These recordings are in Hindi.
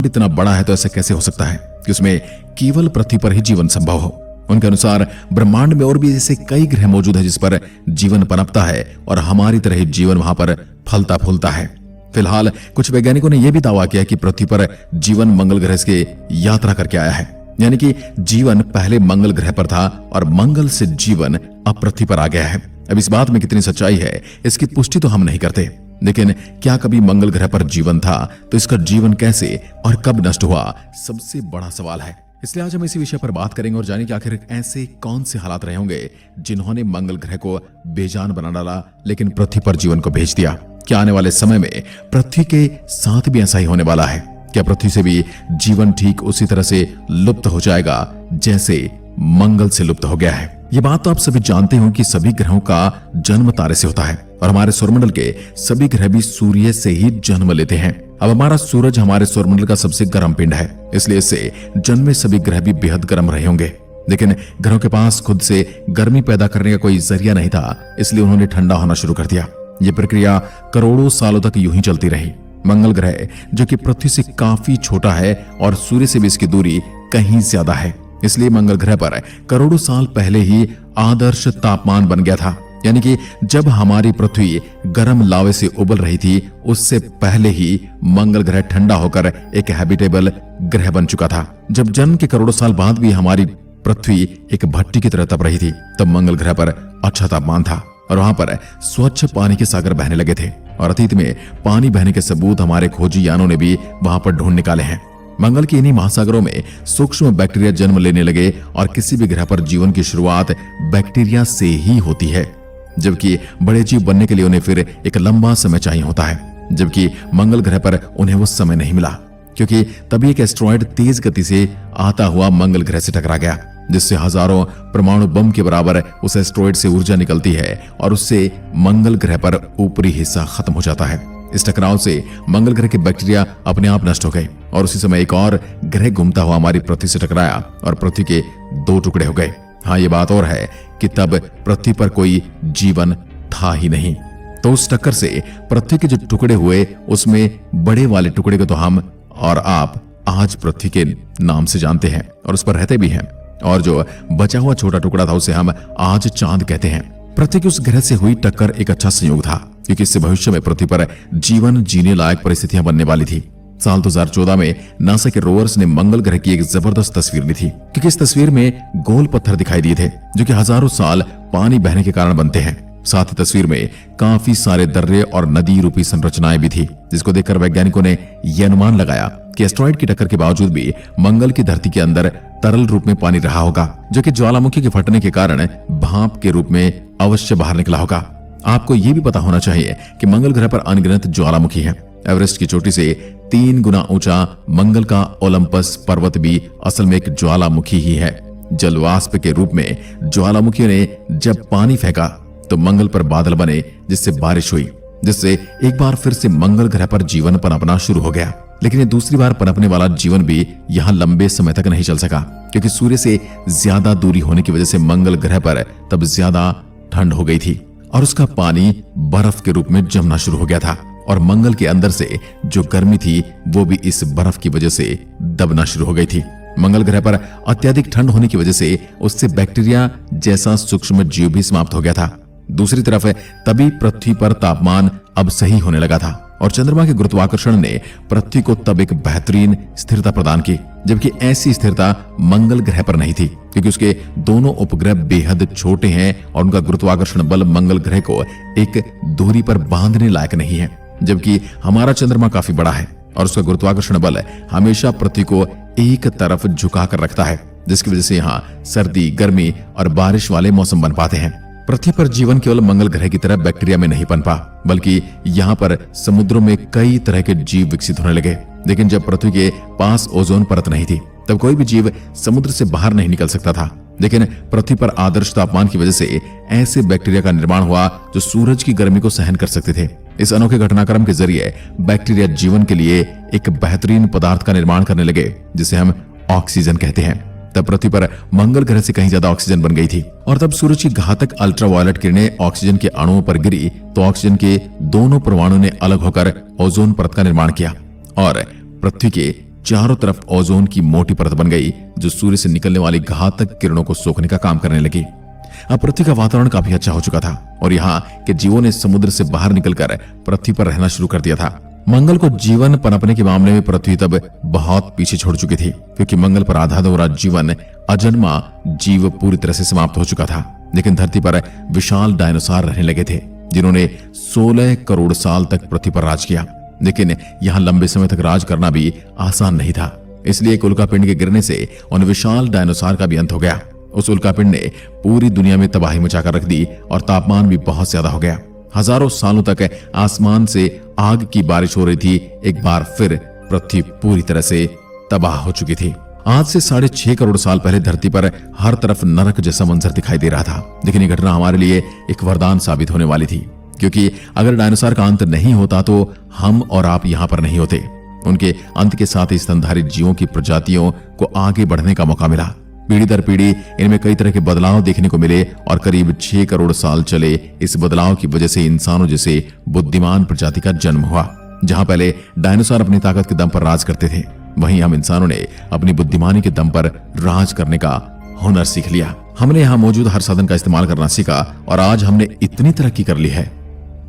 इतना बड़ा है तो ऐसा कैसे हो सकता है कि उसमें केवल पृथ्वी पर ही जीवन संभव हो। उनके अनुसार ब्रह्मांड में और भी ऐसे कई ग्रह मौजूद है जिस पर जीवन पनपता है और हमारी तरह ही जीवन वहां पर फलता फूलता है। फिलहाल कुछ वैज्ञानिकों ने यह भी दावा किया कि पृथ्वी पर जीवन मंगल ग्रह से यात्रा करके आया है, यानी कि जीवन पहले मंगल ग्रह पर था और मंगल से जीवन अब पृथ्वी पर आ गया है। अब इस बात में कितनी सच्चाई है इसकी पुष्टि तो हम नहीं करते, लेकिन क्या कभी मंगल ग्रह पर जीवन था तो इसका जीवन कैसे और कब नष्ट हुआ, सबसे बड़ा सवाल है। इसलिए आज हम इसी विषय पर बात करेंगे और जानेंगे कि आखिर ऐसे कौन से हालात रहे होंगे जिन्होंने मंगल ग्रह को बेजान बना डाला लेकिन पृथ्वी पर जीवन को भेज दिया। क्या आने वाले समय में पृथ्वी के साथ भी ऐसा ही होने वाला है? क्या पृथ्वी से भी जीवन ठीक उसी तरह से लुप्त हो जाएगा जैसे मंगल से लुप्त हो गया है? ये बात तो आप सभी जानते हो कि सभी ग्रहों का जन्म तारे से होता है और हमारे सौरमंडल के सभी ग्रह भी सूर्य से ही जन्म लेते हैं। अब हमारा सूरज हमारे सौरमंडल का सबसे गर्म पिंड है, इसलिए इससे जन्मे सभी ग्रह भी बेहद गर्म रहे होंगे। लेकिन ग्रहों के पास खुद से गर्मी पैदा करने का कोई जरिया नहीं था, इसलिए उन्होंने ठंडा होना शुरू कर दिया। ये प्रक्रिया करोड़ों सालों तक यूं ही चलती रही। मंगल ग्रह जो कि पृथ्वी से काफी छोटा है और सूर्य से भी इसकी दूरी कहीं ज्यादा है, इसलिए मंगल ग्रह पर करोड़ों साल पहले ही आदर्श तापमान बन गया था। यानी कि जब हमारी पृथ्वी गर्म लावे से उबल रही थी उससे पहले ही मंगल ग्रह ठंडा होकर एक हैबिटेबल ग्रह बन चुका था। जब जन्म के करोड़ों साल बाद भी हमारी पृथ्वी एक भट्टी की तरह तप रही थी तब मंगल ग्रह पर अच्छा तापमान था और वहां पर स्वच्छ पानी के सागर बहने लगे थे और अतीत में पानी बहने के सबूत हमारे खोजी यानों ने भी वहां पर ढूंढ निकाले हैं। मंगल के इन्हीं महासागरों में सूक्ष्म बैक्टीरिया जन्म लेने लगे और किसी भी ग्रह पर जीवन की शुरुआत बैक्टीरिया से ही होती है, जबकि बड़े जीव बनने के लिए उन्हें फिर एक लंबा समय चाहिए होता है, जबकि मंगल ग्रह पर उन्हें वो समय नहीं मिला क्योंकि तभी एक एस्ट्रॉयड तेज गति से आता हुआ मंगल ग्रह से टकरा गया, जिससे हजारों परमाणु बम के बराबर उस एस्ट्रॉयड से ऊर्जा निकलती है और उससे मंगल ग्रह पर ऊपरी हिस्सा खत्म हो जाता है। इस टकराव से मंगल ग्रह के बैक्टीरिया अपने आप नष्ट हो गए और उसी समय एक और ग्रह घूमता हुआ हमारी पृथ्वी से टकराया और पृथ्वी के 2 टुकड़े हो गए। हाँ, ये बात और है कि तब पृथ्वी पर कोई जीवन था ही नहीं। तो उस टक्कर से पृथ्वी के जो टुकड़े हुए उसमें बड़े वाले टुकड़े को तो हम और आप आज पृथ्वी के नाम से जानते हैं और उस पर रहते भी हैं, और जो बचा हुआ छोटा टुकड़ा था उसे हम आज चांद कहते हैं। पृथ्वी की उस ग्रह से हुई टक्कर एक अच्छा संयोग था क्योंकि इससे भविष्य में पृथ्वी पर जीवन जीने लायक परिस्थितियां बनने वाली थी। साल 2014 में नासा के रोवर्स ने मंगल ग्रह की एक जबरदस्त तस्वीर ली थी क्योंकि इस तस्वीर में गोल पत्थर दिखाई दिए थे जो कि हजारों साल पानी बहने के कारण बनते हैं। साथ ही तस्वीर में काफी सारे दर्रे और नदी रूपी संरचनाएं भी थी, जिसको देखकर वैज्ञानिकों ने यह अनुमान लगाया कि एस्ट्रॉयड की टक्कर के बावजूद भी मंगल की धरती के अंदर तरल रूप में पानी रहा होगा जो कि ज्वालामुखी के फटने के कारण भाप के रूप में अवश्य बाहर निकला होगा। आपको यह भी पता होना चाहिए कि मंगल ग्रह पर अनगिनत ज्वालामुखी है। एवरेस्ट की चोटी से 3 गुना ऊंचा मंगल का ओलंपस पर्वत भी असल में एक ज्वालामुखी ही है। जलवाष्प के रूप में ज्वालामुखियों ने जब पानी फेंका तो मंगल पर बादल बने जिससे बारिश हुई, जिससे एक बार फिर से मंगल ग्रह पर जीवन पनपना शुरू हो गया। लेकिन ये दूसरी बार पनपने वाला जीवन भी यहाँ लंबे समय तक नहीं चल सका क्योंकि सूर्य से ज्यादा दूरी होने की वजह से मंगल ग्रह पर तब ज्यादा ठंड हो गई थी और उसका पानी बर्फ के रूप में जमना शुरू हो गया था और मंगल के अंदर से जो गर्मी थी वो भी इस बर्फ की वजह से दबना शुरू हो गई थी। मंगल ग्रह पर अत्यधिक ठंड होने की वजह से उससे बैक्टीरिया जैसा सूक्ष्म जीव भी समाप्त हो गया था। दूसरी तरफ तभी पृथ्वी पर तापमान अब सही होने लगा था और चंद्रमा के गुरुत्वाकर्षण ने पृथ्वी को तब एक बेहतरीन स्थिरता प्रदान की, जबकि ऐसी स्थिरता मंगल ग्रह पर नहीं थी क्योंकि उसके दोनों उपग्रह बेहद छोटे हैं और उनका गुरुत्वाकर्षण बल मंगल ग्रह को एक दूरी पर बांधने लायक नहीं है, जबकि हमारा चंद्रमा काफी बड़ा है और उसका गुरुत्वाकर्षण बल हमेशा पृथ्वी को एक तरफ झुका कर रखता है, जिसकी वजह से यहाँ सर्दी, गर्मी और बारिश वाले मौसम बन पाते हैं। पृथ्वी पर जीवन केवल मंगल ग्रह की तरह बैक्टीरिया में नहीं पनपा, बल्कि यहाँ पर समुद्रों में कई तरह के जीव विकसित होने लगे। लेकिन जब पृथ्वी के पास ओजोन परत नहीं थी तब कोई भी जीव समुद्र से बाहर नहीं निकल सकता था। लेकिन पृथ्वी पर आदर्श तापमान की वजह से ऐसे बैक्टीरिया का निर्माण हुआ जो सूरज की गर्मी को सहन कर सकते थे। इस अनोखे घटनाक्रम के जरिए बैक्टीरिया जीवन के लिए एक बेहतरीन पदार्थ का निर्माण करने लगे जिसे हम ऑक्सीजन कहते हैं। तब पृथ्वी पर मंगल ग्रह से कहीं ज्यादा ऑक्सीजन बन गई थी और तब सूरज की घातक अल्ट्रावायलेट किरणें ऑक्सीजन के अणुओं पर गिरी तो ऑक्सीजन के दोनों परमाणु ने अलग होकर ओजोन परत का निर्माण किया और पृथ्वी के चारों तरफ ओजोन की मोटी परत बन गई जो सूर्य से निकलने वाली घातक किरणों को सोखने का काम करने लगी। अब पृथ्वी का वातावरण काफी अच्छा हो चुका था और यहाँ के जीवों ने समुद्र से बाहर निकलकर पृथ्वी पर रहना शुरू कर दिया था। मंगल को जीवन पनपने के मामले में पृथ्वी तब बहुत पीछे छोड़ चुकी थी, क्योंकि मंगल पर आधारित हो रहा जीवन अजन्मा जीव पूरी तरह से समाप्त हो चुका था। लेकिन धरती पर विशाल डायनासोर रहने लगे थे जिन्होंने 16 करोड़ साल तक पृथ्वी पर राज किया। लेकिन यहाँ लंबे समय तक राज करना भी आसान नहीं था, इसलिए एक उल्कापिंड के गिरने से उन विशाल डायनासोर का भी अंत हो गया। उस उल्कापिंड ने पूरी दुनिया में तबाही मचाकर रख दी और तापमान भी बहुत ज्यादा हो गया। हजारों सालों तक आसमान से आग की बारिश हो रही थी। एक बार फिर पृथ्वी पूरी तरह से तबाह हो चुकी थी। आज से 6.5 करोड़ साल पहले धरती पर हर तरफ नरक जैसा मंजर दिखाई दे रहा था। लेकिन ये घटना हमारे लिए एक वरदान साबित होने वाली थी, क्योंकि अगर डायनासोर का अंत नहीं होता तो हम और आप यहाँ पर नहीं होते। उनके अंत के साथ ही स्तनधारी जीवों की प्रजातियों को आगे बढ़ने का मौका मिला। पीढ़ी दर पीढ़ी इनमें कई तरह के बदलाव देखने को मिले और करीब 6 करोड़ साल चले इस बदलाव की वजह से इंसानों जैसे बुद्धिमान प्रजाति का जन्म हुआ। जहां पहले डायनासोर अपनी ताकत के दम पर राज करते थे, वहीं हम इंसानों ने अपनी बुद्धिमानी के दम पर राज करने का हुनर सीख लिया। हमने यहाँ मौजूद हर साधन का इस्तेमाल करना सीखा और आज हमने इतनी तरक्की कर ली है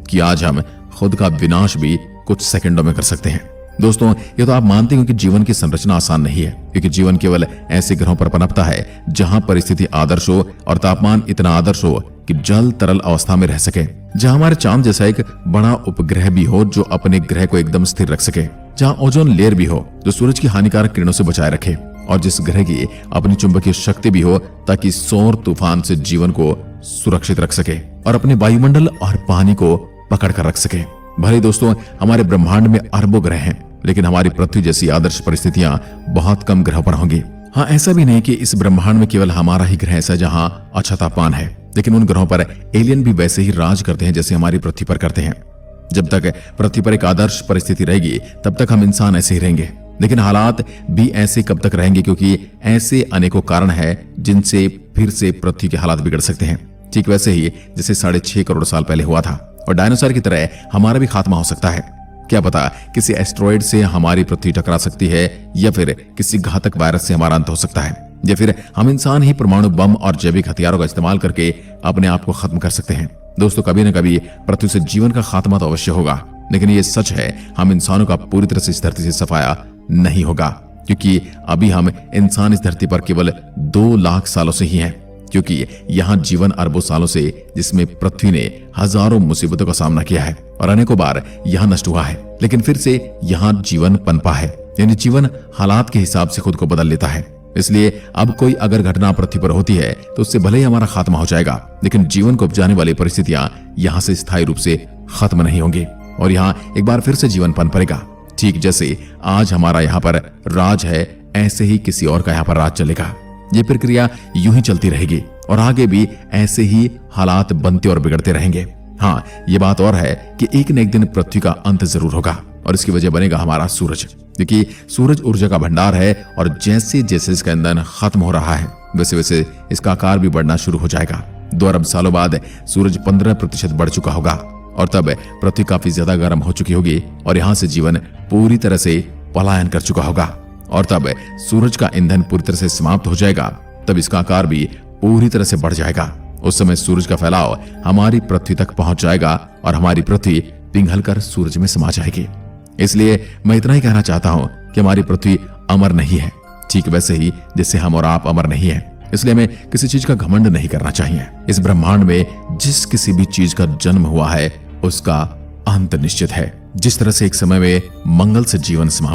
कि आज हम खुद का विनाश भी कुछ सेकंडों में कर सकते हैं। दोस्तों, ये तो आप मानते हो कि जीवन की संरचना आसान नहीं है, क्योंकि जीवन केवल ऐसे ग्रहों पर पनपता है जहां परिस्थिति आदर्श हो और तापमान इतना आदर्श हो कि जल तरल अवस्था में रह सके, जहां हमारे चांद जैसा एक बड़ा उपग्रह भी हो जो अपने ग्रह को एकदम स्थिर रख सके, जहां ओजोन लेयर भी हो जो सूरज की हानिकारक किरणों से बचाए रखे, और जिस ग्रह की अपनी चुंबकीय शक्ति भी हो ताकि सौर तूफान से जीवन को सुरक्षित रख सके और अपने वायुमंडल और पानी को पकड़ कर रख सके। भले दोस्तों हमारे ब्रह्मांड में अरबों ग्रह हैं, लेकिन हमारी पृथ्वी जैसी आदर्श परिस्थितियां बहुत कम ग्रहों पर होंगी। हाँ, ऐसा भी नहीं कि इस ब्रह्मांड में केवल हमारा ही ग्रह ऐसा जहां अच्छा तापमान है, लेकिन उन ग्रहों पर एलियन भी वैसे ही राज करते हैं जैसे हमारी पृथ्वी पर करते हैं। जब तक पृथ्वी पर एक आदर्श परिस्थिति रहेगी तब तक हम इंसान ऐसे ही रहेंगे, लेकिन हालात भी ऐसे कब तक रहेंगे, क्योंकि ऐसे अनेकों कारण है जिनसे फिर से पृथ्वी के हालात बिगड़ सकते हैं। ठीक वैसे ही जैसे 6.5 करोड़ साल पहले हुआ था, और डायनासोर की तरह हमारा भी खात्मा हो सकता है। क्या पता किसी एस्ट्रॉइड से हमारी पृथ्वी टकरा सकती है, या फिर किसी घातक वायरस से हमारा अंत हो सकता है, या फिर हम इंसान ही परमाणु बम और जैविक हथियारों का इस्तेमाल करके अपने आप को खत्म कर सकते हैं। दोस्तों, कभी न कभी पृथ्वी से जीवन का खात्मा तो अवश्य होगा, लेकिन ये सच है हम इंसानों का पूरी तरह से इस धरती से सफाया नहीं होगा, क्योंकि अभी हम इंसान इस धरती पर केवल 2 लाख सालों से ही हैं, क्योंकि यहाँ जीवन अरबों सालों से, जिसमें पृथ्वी ने हजारों मुसीबतों का सामना किया है और अनेकों बार यहाँ नष्ट हुआ है, लेकिन फिर से यहाँ जीवन पनपा है। यानी जीवन हालात के हिसाब से खुद को बदल लेता है। इसलिए अब कोई अगर घटना पृथ्वी पर होती है तो उससे भले ही हमारा खात्मा हो जाएगा, लेकिन जीवन को उपजाने वाली परिस्थितियां यहाँ से स्थायी रूप से खत्म नहीं होंगी और यहाँ एक बार फिर से जीवन पनपेगा। ठीक जैसे आज हमारा यहाँ पर राज है, ऐसे ही किसी और का यहाँ पर राज चलेगा। ये प्रक्रिया यूं ही चलती रहेगी और आगे भी ऐसे ही हालात बनते और बिगड़ते रहेंगे। हाँ, ये बात और है कि एक न एक दिन पृथ्वी का अंत जरूर होगा और इसकी वजह बनेगा हमारा सूरज, क्योंकि सूरज ऊर्जा का भंडार है और जैसे जैसे इसका ईंधन खत्म हो रहा है वैसे वैसे इसका आकार भी बढ़ना शुरू हो जाएगा। 2 अरब सालों बाद सूरज 15% बढ़ चुका होगा और तब पृथ्वी काफी ज्यादा गर्म हो चुकी होगी और यहाँ से जीवन पूरी तरह से पलायन कर चुका होगा और तब सूरज का ईंधन पूरी तरह से समाप्त हो जाएगा। तब इसका आकार भी पूरी तरह से बढ़ जाएगा। उस समय सूरज का फैलाव हमारी पृथ्वी तक पहुंच जाएगा और हमारी पृथ्वी पिघलकर सूरज में समा जाएगी। इसलिए मैं इतना ही कहना चाहता हूं कि हमारी पृथ्वी अमर नहीं है, ठीक वैसे ही जैसे हम और आप अमर नहीं है। इसलिए हमें किसी चीज का घमंड नहीं करना चाहिए। इस ब्रह्मांड में जिस किसी भी चीज का जन्म हुआ है उसका अंत निश्चित है। जिस तरह से एक समय में मंगल से जीवन समाप्त